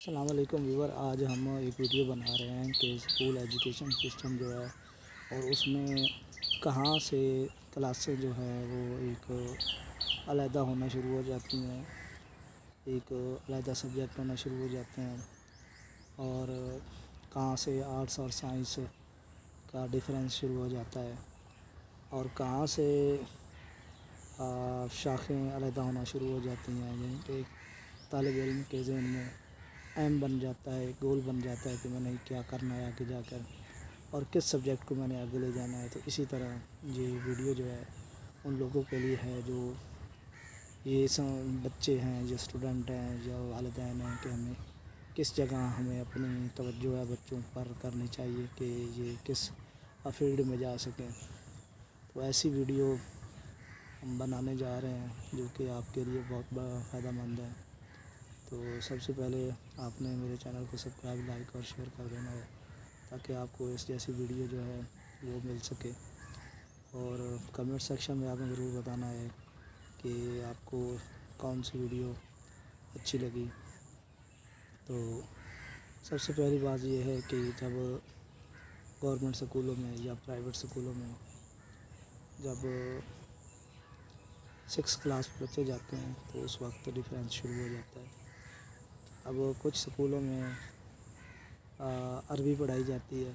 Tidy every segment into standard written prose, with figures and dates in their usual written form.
السلام علیکم ویور، آج ہم ایک ویڈیو بنا رہے ہیں کہ اسکول ایجوکیشن سسٹم جو ہے اور اس میں کہاں سے کلاسیں جو ہیں وہ ایک علیحدہ ہونا شروع ہو جاتی ہیں، ایک علیحدہ سبجیکٹ ہونا شروع ہو جاتے ہیں، اور کہاں سے آرٹس اور سائنس کا ڈفرینس شروع ہو جاتا ہے، اور کہاں سے شاخیں علیحدہ ہونا شروع ہو جاتی ہیں۔ یعنی کہ ایک طالب علم کے ذہن میں ایم بن جاتا ہے، گول بن جاتا ہے کہ میں نے کیا کرنا ہے آگے جا کر، اور کس سبجیکٹ کو میں نے آگے لے جانا ہے۔ تو اسی طرح یہ ویڈیو جو ہے ان لوگوں کے لیے ہے جو یہ بچے ہیں، جو اسٹوڈنٹ ہیں، جو والدین ہیں، کہ ہمیں کس جگہ ہمیں اپنی توجہ ہے بچوں پر کرنی چاہیے کہ یہ کس فیلڈ میں جا سکیں۔ تو ایسی ویڈیو ہم بنانے جا رہے ہیں جو کہ آپ کے لیے بہت بڑا فائدہ مند ہے۔ تو سب سے پہلے آپ نے میرے چینل کو سبسکرائب، لائک اور شیئر کر دینا ہے تاکہ آپ کو اس جیسی ویڈیو جو ہے وہ مل سکے، اور کمنٹ سیکشن میں آپ نے ضرور بتانا ہے کہ آپ کو کون سی ویڈیو اچھی لگی۔ تو سب سے پہلی بات یہ ہے کہ جب گورنمنٹ اسکولوں میں یا پرائیویٹ اسکولوں میں جب 6 کلاس بچے جاتے ہیں تو اس وقت ڈفرینس شروع ہو جاتا ہے۔ اب کچھ اسکولوں میں عربی پڑھائی جاتی ہے،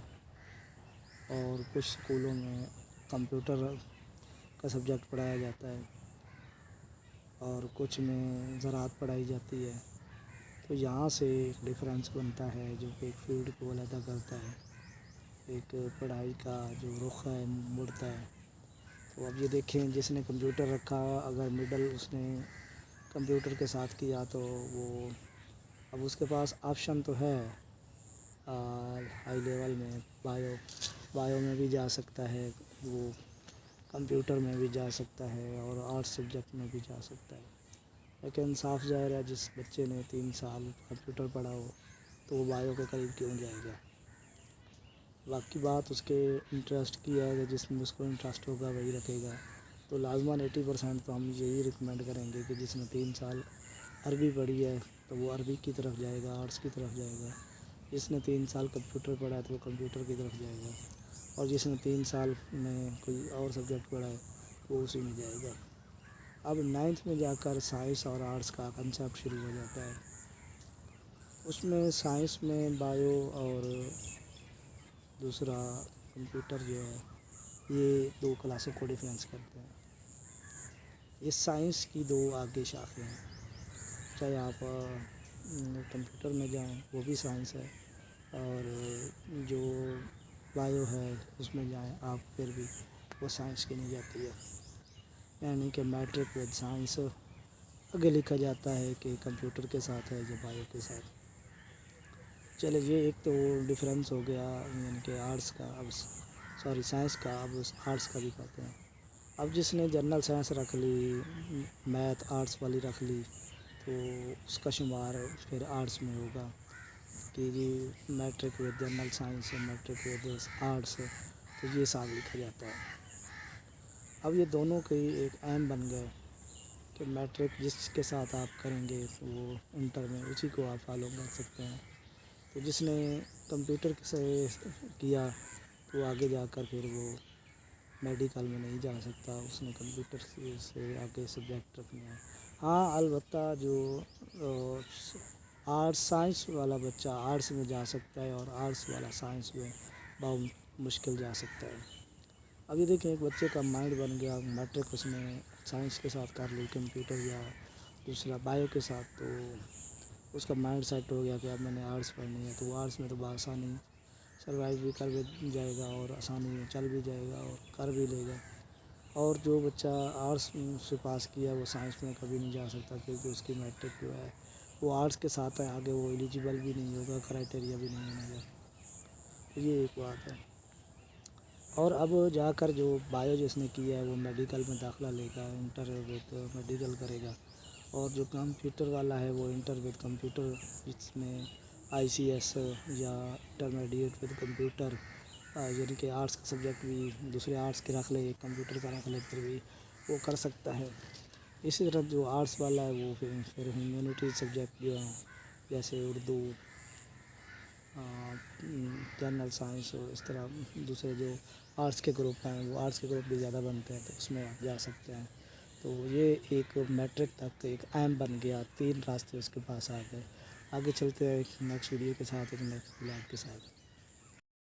اور کچھ اسکولوں میں کمپیوٹر کا سبجیکٹ پڑھایا جاتا ہے، اور کچھ میں زراعت پڑھائی جاتی ہے۔ تو یہاں سے ایک ڈفرینس بنتا ہے جو کہ ایک فیلڈ کو علیحدہ کرتا ہے، ایک پڑھائی کا جو رخ ہے مڑتا ہے۔ تو اب یہ دیکھیں، جس نے کمپیوٹر رکھا، اگر مڈل اس نے کمپیوٹر کے ساتھ کیا تو وہ اب اس کے پاس آپشن تو ہے، ہائی لیول میں بایو میں بھی جا سکتا ہے، وہ کمپیوٹر میں بھی جا سکتا ہے، اور آرٹس سبجیکٹ میں بھی جا سکتا ہے۔ لیکن صاف ظاہر ہے جس بچے نے 3 سال کمپیوٹر پڑھا ہو تو وہ بایو کے قریب کیوں جائے گا۔ باقی بات اس کے انٹرسٹ کی ہے کہ جس میں اس کو انٹرسٹ ہوگا وہی رکھے گا۔ تو لازماً 80% تو ہم یہی ریکمینڈ کریں گے کہ جس نے 3 سال عربی پڑھی ہے تو وہ عربی کی طرف جائے گا، آرٹس کی طرف جائے گا۔ جس نے 3 سال کمپیوٹر پڑھا ہے تو وہ کمپیوٹر کی طرف جائے گا، اور جس نے 3 سال میں کوئی اور سبجیکٹ پڑھا ہے وہ اسی میں جائے گا۔ اب 9th میں جا کر سائنس اور آرٹس کا کنسیپٹ شروع ہو جاتا ہے۔ اس میں سائنس میں بایو اور دوسرا کمپیوٹر جو ہے یہ 2 کلاسوں کو ڈفرینس کرتے ہیں۔ یہ سائنس کی 2 آگے شاخیں ہیں، چاہے آپ کمپیوٹر میں جائیں وہ بھی سائنس ہے، اور جو بایو ہے اس میں جائیں آپ پھر بھی وہ سائنس کی نہیں جاتی ہے۔ یعنی کہ میٹرک ود سائنس آگے لکھا جاتا ہے کہ کمپیوٹر کے ساتھ ہے یا بایو کے ساتھ۔ چلے یہ ایک تو ڈفرینس ہو گیا، یعنی کہ آرٹس کا، اب سائنس کا، اب آرٹس کا بھی کہتے ہیں۔ اب جس نے جنرل سائنس رکھ لی، میتھ آرٹس والی رکھ لی، تو اس کا شمار پھر آرٹس میں ہوگا کہ جی matric with general science, matric with arts, تو یہ سال لکھا جاتا ہے۔ اب یہ دونوں کے ایک اہم بن گئے کہ میٹرک جس کے ساتھ آپ کریں گے تو وہ انٹر میں اسی کو آپ فالو کر سکتے ہیں۔ تو جس نے کمپیوٹر سے کیا تو آگے جا کر پھر وہ میڈیکل میں نہیں جا سکتا، اس نے کمپیوٹر سے آگے سبجیکٹ رکھنا ہے۔ ہاں البتہ جو آرٹس سائنس والا بچہ آرٹس میں جا سکتا ہے، اور آرٹس والا سائنس میں بہت مشکل جا سکتا ہے۔ ابھی دیکھیں ایک بچے کا مائنڈ بن گیا، میٹرک اس نے سائنس کے ساتھ کر لی، کمپیوٹر یا دوسرا بایو کے ساتھ، تو اس کا مائنڈ سیٹ ہو گیا کہ اب میں نے آرٹس پڑھنی ہے، تو وہ آرٹس میں تو بآسانی سروائیو بھی کر جائے گا، اور آسانی میں چل بھی جائے گا اور کر بھی لے گا۔ اور جو بچہ آرٹس سے پاس کیا وہ سائنس میں کبھی نہیں جا سکتا، کیونکہ اس کی میٹرک جو ہے وہ آرٹس کے ساتھ ہے، آگے وہ ایلیجیبل بھی نہیں ہوگا، کرائٹیریا بھی نہیں ہونے گا۔ یہ ایک بات ہے۔ اور اب جا کر جو بایو جس نے کیا ہے وہ میڈیکل میں داخلہ لے گا، انٹر وتھ میڈیکل کرے گا، اور جو کمپیوٹر والا ہے وہ انٹر وتھ کمپیوٹر، جس میں آئی سی ایس یا انٹرمیڈیٹ وتھ کمپیوٹر، یعنی کہ آرٹس کا سبجیکٹ بھی دوسرے آرٹس کے رکھ لے، کمپیوٹر کا رکھ لے، پھر بھی وہ کر سکتا ہے۔ اسی طرح جو آرٹس والا ہے وہ پھر ہیومینٹی سبجیکٹ جو ہیں جیسے اردو، جنرل سائنس، اور اس طرح دوسرے جو آرٹس کے گروپ ہیں وہ آرٹس کے گروپ بھی زیادہ بنتے ہیں، تو اس میں آپ جا سکتے ہیں۔ تو یہ ایک میٹرک تک ایک اہم بن گیا، 3 راستے اس کے پاس آ گئے۔ آگے چلتے ہیں ایک نیکسٹ ویڈیو کے ساتھ، ایک نیکسٹ بلاگ کے ساتھ۔